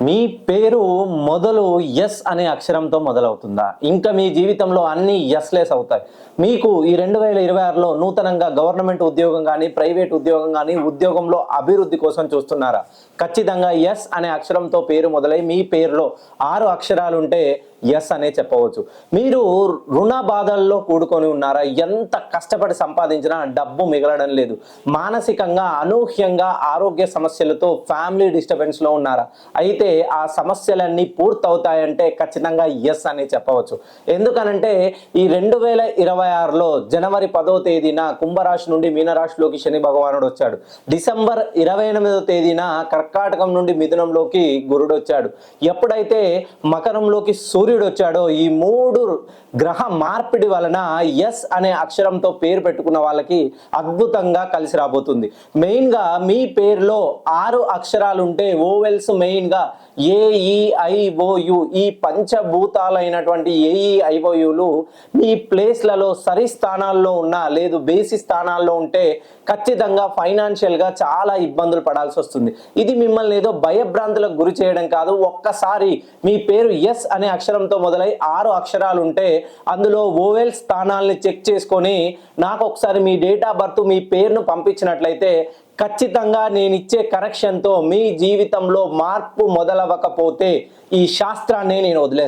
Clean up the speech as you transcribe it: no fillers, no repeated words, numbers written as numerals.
మీ పేరు మొదలు ఎస్ అనే అక్షరంతో మొదలవుతుందా? ఇంకా మీ జీవితంలో అన్ని ఎస్లెస్ అవుతాయి. మీకు ఈ 2026లో నూతనంగా గవర్నమెంట్ ఉద్యోగం కానీ, ప్రైవేట్ ఉద్యోగం కానీ, ఉద్యోగంలో అభివృద్ధి కోసం చూస్తున్నారా? ఖచ్చితంగా ఎస్ అనే అక్షరంతో పేరు మొదలై మీ పేరులో 6 అక్షరాలు ఉంటే ఎస్ అనే చెప్పవచ్చు. మీరు రుణ బాధల్లో కూడుకొని ఉన్నారా? ఎంత కష్టపడి సంపాదించినా డబ్బు మిగలడం లేదు. మానసికంగా అనూహ్యంగా ఆరోగ్య సమస్యలతో ఫ్యామిలీ డిస్టర్బెన్స్లో ఉన్నారా? అయితే ఆ సమస్యలన్నీ పూర్తవుతాయంటే ఖచ్చితంగా ఎస్ అని చెప్పవచ్చు. ఎందుకనంటే ఈ 2026లో జనవరి 10వ తేదీన కుంభరాశి నుండి మీనరాశిలోకి శని భగవానుడు వచ్చాడు. డిసెంబర్ 28వ తేదీన కర్కాటకం నుండి మిథునంలోకి గురుడు వచ్చాడు. ఎప్పుడైతే మకరంలోకి సూర్యుడు వచ్చాడో ఈ 3 గ్రహ మార్పిడి వలన ఎస్ అనే అక్షరంతో పేరు పెట్టుకున్న వాళ్ళకి అద్భుతంగా కలిసి రాబోతుంది. మెయిన్గా మీ పేరులో 6 అక్షరాలు ఉంటే ఓవెల్స్ మెయిన్గా ఏఈఐఓయు ఈ పంచభూతాలైనటువంటి ఏఈఐఓయులు మీ ప్లేస్లలో సరి స్థానాల్లో ఉన్నా లేదు బేసి స్థానాల్లో ఉంటే ఖచ్చితంగా ఫైనాన్షియల్గా చాలా ఇబ్బందులు పడాల్సి వస్తుంది. ఇది మిమ్మల్ని ఏదో భయభ్రాంతులకు గురి చేయడం కాదు. ఒక్కసారి మీ పేరు ఎస్ అనే అక్షరంతో మొదలై 6 అక్షరాలు ఉంటే అందులో ఓవెల్ స్థానాల్ని చెక్ చేసుకొని నాకు ఒకసారి మీ డేట్ ఆఫ్ బర్త్ మీ పేరును పంపించినట్లయితే ఖచ్చితంగా నేను ఇచ్చే కరెక్షన్తో మీ జీవితంలో మార్పు మొదలవ్వకపోతే ఈ శాస్త్రాన్ని నేను వదిలేస్తాను.